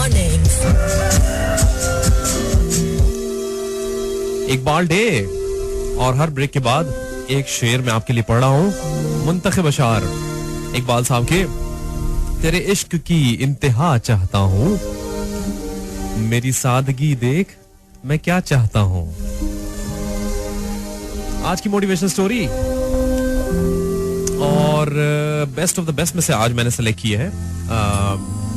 Mornings. Iqbal day और हर break के बाद एक शेर मैं आपके लिए पढ़ रहा हूँ मुंतखब अशार इकबाल साहब के। तेरे इश्क की इंतहा चाहता हूँ, मेरी सादगी देख मैं क्या चाहता हूँ। आज की मोटिवेशनल स्टोरी और बेस्ट ऑफ द बेस्ट में से आज मैंने सेलेक्ट की है,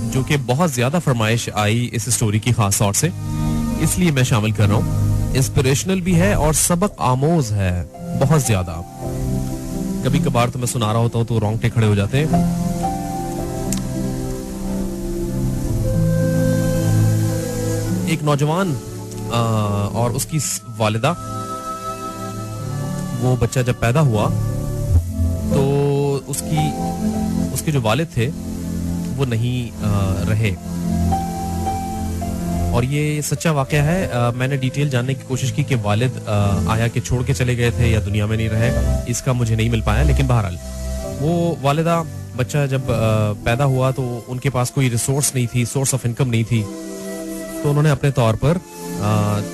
जो कि बहुत ज्यादा फरमाइश आई इस स्टोरी की खास तौर से, इसलिए मैं शामिल कर रहा हूँ। इंस्पिरेशनल भी है और सबक आमोज है बहुत ज्यादा। कभी कभार तो मैं सुना रहा होता हूँ तो रोंगटे खड़े हो जाते हैं। एक नौजवान और उसकी वालिदा, वो बच्चा जब पैदा हुआ तो उसके जो वालिद थे वो नहीं रहे, और ये सच्चा वाकया है। मैंने डिटेल जानने की कोशिश की कि वालिद आया के छोड़ के चले गए थे या दुनिया में नहीं रहे, इसका मुझे नहीं मिल पाया। लेकिन बहरहाल वो वालिदा, बच्चा जब पैदा हुआ तो उनके पास कोई रिसोर्स नहीं थी, सोर्स ऑफ इनकम नहीं थी, तो उन्होंने अपने तौर पर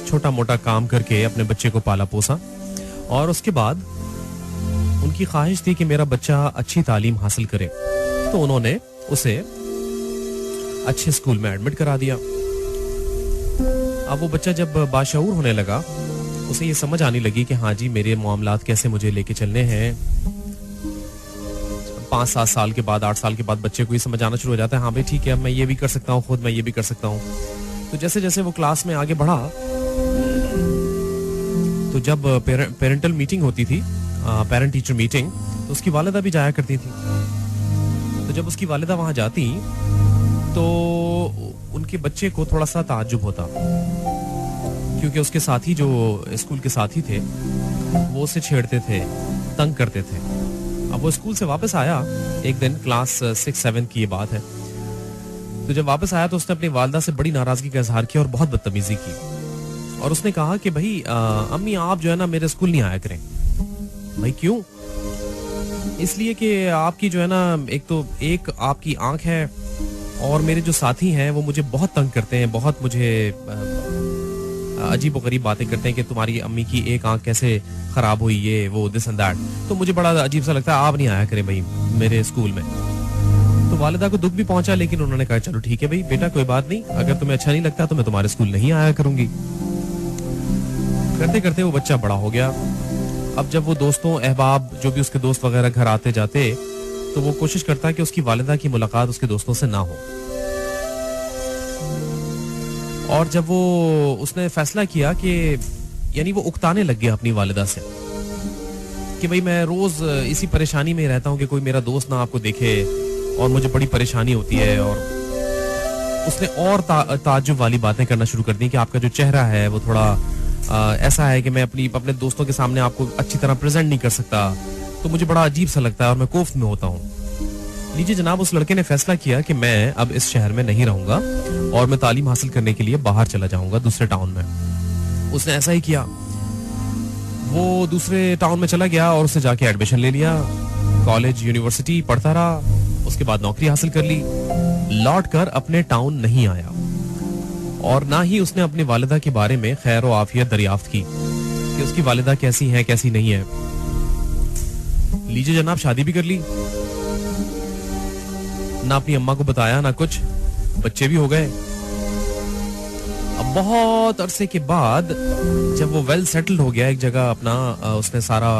छोटा मोटा काम करके अपने बच्चे को पाला पोसा। और उसके बाद उनकी ख्वाहिश थी कि मेरा बच्चा अच्छी तालीम हासिल करे, तो उन्होंने उसे अच्छे स्कूल में एडमिट करा दिया। अब वो बच्चा जब बाशऊर होने लगा, उसे ये समझ आने लगी कि हाँ जी, मेरे मामलात कैसे मुझे लेके चलने हैं। 5-7 साल के बाद, 8 साल के बाद बच्चे को ये समझ आना शुरू हो जाता है, हाँ भाई ठीक है, मैं ये भी कर सकता हूँ, खुद मैं ये भी कर सकता हूँ। तो जैसे जैसे वो क्लास में आगे बढ़ा, तो जब पेरेंटल मीटिंग होती थी, पेरेंट टीचर मीटिंग, तो उसकी वालिदा भी जाया करती थी। तो जब उसकी वालिदा वहां जाती तो उनके बच्चे को थोड़ा सा ताज्जुब होता, क्योंकि उसके साथी जो स्कूल के साथी थे वो उसे छेड़ते थे, तंग करते थे। अब वो स्कूल से वापस आया एक दिन, क्लास 6-7 की ये बात है। तो जब वापस आया तो उसने अपनी वालिदा से बड़ी नाराजगी का इजहार किया और बहुत बदतमीजी की, और उसने कहा कि भाई अम्मी आप जो है ना मेरे स्कूल नहीं आया करें। भाई क्यों? इसलिए कि आपकी जो है ना, एक आपकी आंख है और मेरे जो साथी हैं वो मुझे बहुत तंग करते हैं, बहुत मुझे अजीब व गरीब बातें करते हैं कि तुम्हारी अम्मी की एक आंख कैसे खराब हुई, ये वो दिस एंड दैट। तो मुझे बड़ा अजीब सा लगता है, आप नहीं आया करें भाई मेरे स्कूल में। तो वालिदा को दुख भी पहुंचा, लेकिन उन्होंने कहा चलो ठीक है भाई बेटा, कोई बात नहीं, अगर तुम्हें अच्छा नहीं लगता तो मैं तुम्हारे स्कूल नहीं आया करूंगी। करते करते वो बच्चा बड़ा हो गया। अब जब वो दोस्तों अहबाब जो भी उसके दोस्त वगैरह घर आते जाते, तो वो कोशिश करता है कि उसकी वालिदा की मुलाकात उसके दोस्तों से ना हो। और जब उसने फैसला किया कि यानी वो उकताने लग गया अपनी वालिदा से कि भाई मैं रोज इसी परेशानी में रहता हूँ कि कोई मेरा दोस्त ना आपको देखे और मुझे बड़ी परेशानी होती है। और उसने और ताज्जुब वाली बातें करना शुरू कर दी कि आपका जो चेहरा है वो थोड़ा ऐसा है कि मैं अपने दोस्तों के सामने आपको अच्छी तरह प्रेजेंट नहीं कर सकता, तो मुझे बड़ा अजीब सा लगता है और मैं कोफ्त में होता हूँ। लीजिए जनाब, उस लड़के ने फैसला किया कि मैं अब इस शहर में नहीं रहूंगा और मैं तालीम हासिल करने के लिए बाहर चला जाऊंगा, दूसरे टाउन में। उसने ऐसा ही किया, वो दूसरे टाउन में चला गया और उसने जाके एडमिशन ले लिया, कॉलेज यूनिवर्सिटी पढ़ता रहा, उसके बाद नौकरी हासिल कर ली, लौट कर अपने टाउन नहीं आया और ना ही उसने अपनी वालिदा के बारे में खैर व आफियत दरियाफ्त की कि उसकी वालिदा कैसी है कैसी नहीं है। लीजिए जनाब, शादी भी कर ली, ना अपनी अम्मा को बताया ना कुछ, बच्चे भी हो गए। अब बहुत अरसे के बाद जब वो वेल सेटल्ड हो गया एक जगह, अपना उसने सारा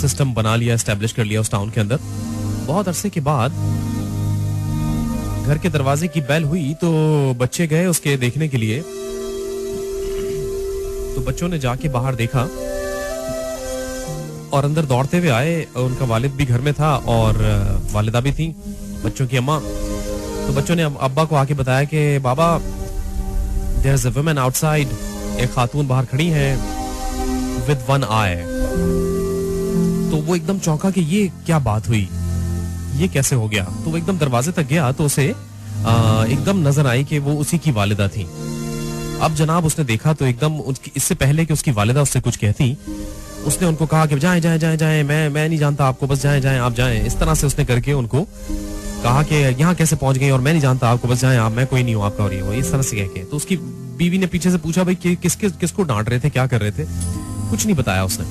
सिस्टम बना लिया, एस्टेब्लिश कर लिया उस टाउन के अंदर, बहुत अरसे के बाद घर के दरवाजे की बेल हुई तो बच्चे गए उसके देखने के लिए। तो बच्चों ने जाके बाहर देखा और अंदर दौड़ते हुए आए, उनका वालिद भी घर में था और वालिदा भी थी, बच्चों की अम्मा। तो बच्चों ने अब्बा को आके बताया कि बाबा, there is a woman outside, एक खातून बाहर खड़ी है विद वन आई। तो वो एकदम चौंका कि ये क्या बात हुई, ये कैसे हो गया। तो वो एकदम दरवाजे तक गया तो उसे एकदम नजर आई कि वो उसी की वालिदा थी। अब जनाब उसने देखा तो एकदम इससे पहले कि उसकी वालिदा उससे कुछ कहती, उसने उनको कहा कि जाएं जाएं जाएं जाएं, मैं नहीं जानता आपको, बस जाएं जाएं आप जाएं। इस तरह से उसने करके उनको कहा कि यहाँ कैसे पहुंच गई और मैं नहीं जानता आपको, बस जाएं आप, मैं कोई नहीं हूँ आपका, और ये वो इस तरह से कह के। तो उसकी बीवी ने पीछे से पूछा भाई किसको डांट रहे थे, क्या कर रहे थे? कुछ नहीं बताया उसने।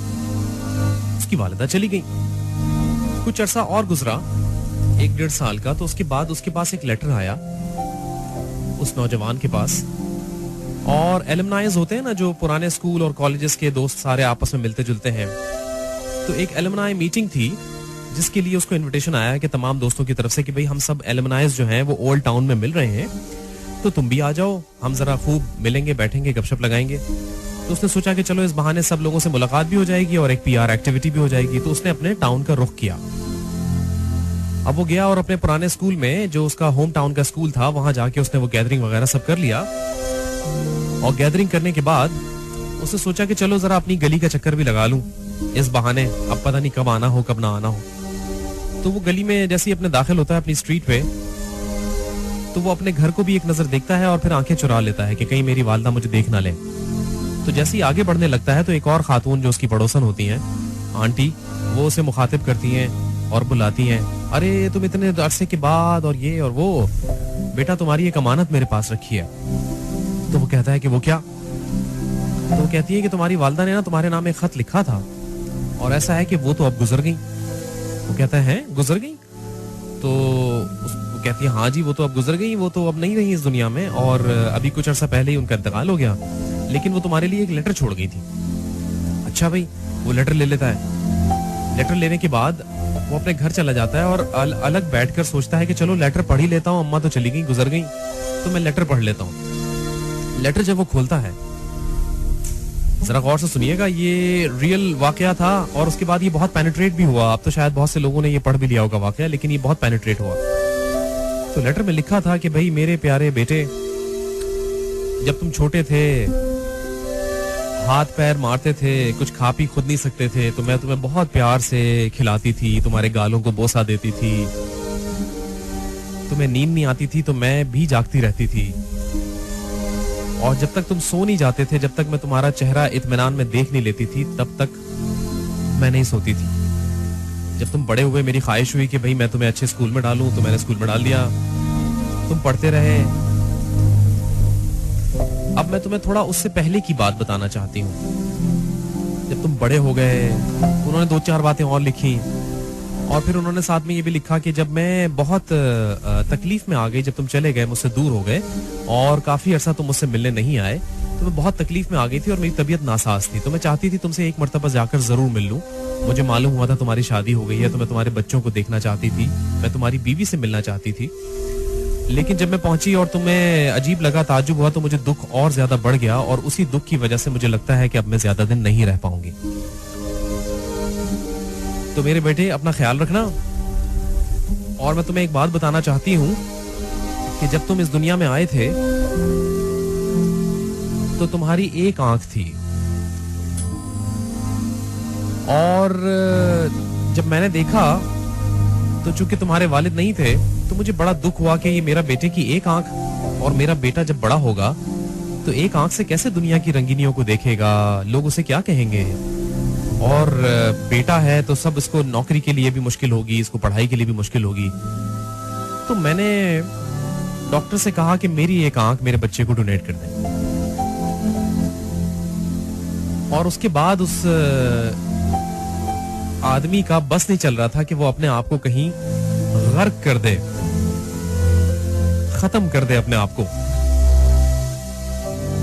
उसकी वालिदा चली गई। कुछ अरसा और गुजरा, 1-1.5 साल का। तो उसके बाद उसके पास एक लेटर आया उस नौजवान के पास, और एलुमनाइज होते हैं ना जो पुराने स्कूल और कॉलेजेस के दोस्त सारे आपस में मिलते जुलते हैं, तो एक एलुमनाई मीटिंग थी जिसके लिए उसको इनविटेशन आया कि तमाम दोस्तों की तरफ से कि भाई हम सब एलुमनाइज जो हैं वो ओल्ड टाउन में मिल रहे हैं, तो तुम भी आ जाओ, हम जरा खूब मिलेंगे, बैठेंगे, गपशप लगाएंगे। तो उसने सोचा कि चलो इस बहाने सब लोगों से मुलाकात भी हो जाएगी और एक पीआर एक्टिविटी भी हो जाएगी। तो उसने अपने टाउन का रुख किया। अब वो गया और अपने पुराने स्कूल में, जो उसका होम टाउन का स्कूल था, वहां जाके उसने वो गैदरिंग वगैरह सब कर लिया। और गैदरिंग करने के बाद उसने सोचा कि चलो जरा अपनी गली का चक्कर भी लगा लूं इस बहाने, अब पता नहीं कब आना हो कब ना आना हो। तो वो गली में जैसे ही अपने दाखिल होता है अपनी स्ट्रीट पे, तो वो अपने घर को भी एक नजर देखता है और फिर आंखें चुरा लेता है कि कहीं मेरी वालिदा मुझे देख ना ले। तो जैसे ही आगे बढ़ने लगता है तो एक और खातून जो उसकी पड़ोसन होती हैं, आंटी, वो उसे मुखातिब करती हैं और बुलाती हैं, अरे तुम इतने अरसे के बाद, और ये और वो, बेटा तुम्हारी एक अमानत मेरे पास रखी है। तो वो कहता है कि वो क्या? तो वो कहती है कि तुम्हारी वालिदा ने ना तुम्हारे नाम एक खत लिखा था, और ऐसा है कि वो तो अब गुजर गई। वो कहता है गुजर गई? तो वो कहती है हाँ जी, वो तो अब गुजर गई, वो तो अब नहीं रही इस दुनिया में, और अभी कुछ अर्सा पहले ही उनका इंतकाल हो गया, लेकिन वो तुम्हारे लिए एक लेटर छोड़ गई थी। अच्छा भाई, वो लेटर ले लेता है। लेटर लेने के बाद वो अपने घर चला जाता है और अलग बैठकर सोचता है कि चलो लेटर पढ़ ही लेता हूँ, अम्मा तो चली गई, गुजर गई, तो मैं लेटर पढ़ लेता हूँ। लेटर जब वो खोलता है, जरा गौर से सुनिएगा, ये रियल वाकया था और उसके बाद ये बहुत पेनिट्रेट भी हुआ। अब तो शायद बहुत से लोगों ने ये पढ़ भी लिया होगा वाकया, लेकिन ये बहुत पेनिट्रेट हुआ। तो लेटर में लिखा था कि भाई मेरे प्यारे बेटे, जब तुम छोटे थे, हाथ पैर मारते थे, कुछ खा पी खुद नहीं सकते थे, तो मैं तुम्हें बहुत प्यार से खिलाती थी, तुम्हारे गालों को बोसा देती थी, तुम्हें नींद नहीं आती थी तो मैं भी जागती रहती थी, और जब तक तुम सो नहीं जाते थे, जब तक मैं तुम्हारा चेहरा इत्मीनान में देख नहीं लेती थी, तब तक मैं नहीं सोती थी। जब तुम बड़े हुए, मेरी ख्वाहिश हुई कि भाई मैं तुम्हें अच्छे स्कूल में डालूं, तो मैंने स्कूल में डाल दिया, तुम पढ़ते रहे। अब मैं तुम्हें थोड़ा उससे पहले की बात बताना चाहती हूँ। जब तुम बड़े हो गए, उन्होंने 2-4 बातें और लिखी, और फिर उन्होंने साथ में ये भी लिखा कि जब मैं बहुत तकलीफ में आ गई, जब तुम चले गए, मुझसे दूर हो गए और काफी अरसा तुम मुझसे मिलने नहीं आए, तो मैं बहुत तकलीफ में आ गई थी और मेरी तबीयत नासाज थी, तो मैं चाहती थी तुमसे एक मर्तबा जाकर जरूर मिल लूं। मुझे मालूम हुआ था तुम्हारी शादी हो गई है, तो मैं तुम्हारे बच्चों को देखना चाहती थी, मैं तुम्हारी बीवी से मिलना चाहती थी, लेकिन जब मैं पहुंची और तुम्हें अजीब लगा, ताज्जुब हुआ, तो मुझे दुख और ज्यादा बढ़ गया, और उसी दुख की वजह से मुझे लगता है कि अब मैं ज्यादा दिन नहीं रह पाऊंगी। तो मेरे बेटे, अपना ख्याल रखना। और मैं तुम्हें एक बात बताना चाहती हूं कि जब तुम इस दुनिया में आए थे तो तुम्हारी एक आंख थी, और जब मैंने देखा तो चूंकि तुम्हारे वालिद नहीं थे, तो मुझे बड़ा दुख हुआ कि ये मेरा बेटे की एक आंख, और मेरा बेटा जब बड़ा होगा तो एक आंख से कैसे दुनिया की रंगीनियों को देखेगा, लोग उसे क्या कहेंगे, और बेटा है तो सब इसको नौकरी के लिए भी मुश्किल होगी, इसको पढ़ाई के लिए भी मुश्किल होगी। तो मैंने डॉक्टर से कहा कि मेरी एक आंख मेरे बच्चे को डोनेट कर दें, और उसके बाद उस आदमी का बस नहीं चल रहा था कि वो अपने आप को कहीं गर्क कर दे, खत्म कर दे अपने आप को।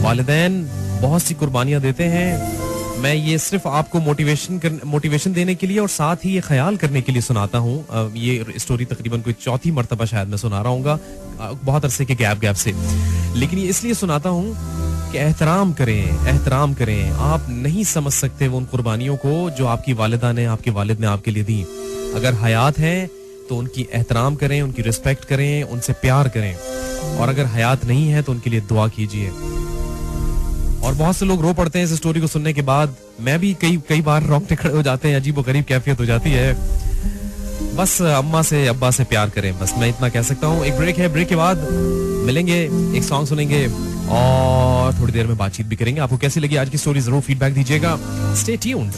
वालिदैन बहुत सी कुर्बानियां देते हैं, मैं ये सिर्फ आपको मोटिवेशन देने के लिए और साथ ही ये ख्याल करने के लिए सुनाता हूँ। ये स्टोरी तकरीबन कोई 4थी मर्तबा शायद मैं सुना रहा हूँ, बहुत अरसे के गैप से, लेकिन ये इसलिए सुनाता हूँ कि एहतराम करें। आप नहीं समझ सकते वो उन कुर्बानियों को जो आपकी वालिदा ने, आपके वालिद ने आपके लिए दी। अगर हयात हैं तो उनकी एहतराम करें, उनकी रिस्पेक्ट करें, उनसे प्यार करें, और अगर हयात नहीं है तो उनके लिए दुआ कीजिए। और बहुत से लोग रो पड़ते हैं इस स्टोरी को सुनने के बाद, मैं भी कई बार रोंगटे खड़े हो जाते हैं, अजीब व गरीब कैफियत हो जाती है। बस अम्मा से अब्बा से प्यार करें, बस मैं इतना कह सकता हूँ। एक ब्रेक है, ब्रेक के बाद मिलेंगे, एक सॉन्ग सुनेंगे और थोड़ी देर में बातचीत भी करेंगे। आपको कैसी लगी आज की स्टोरी, जरूर फीडबैक दीजिएगा। Stay tuned.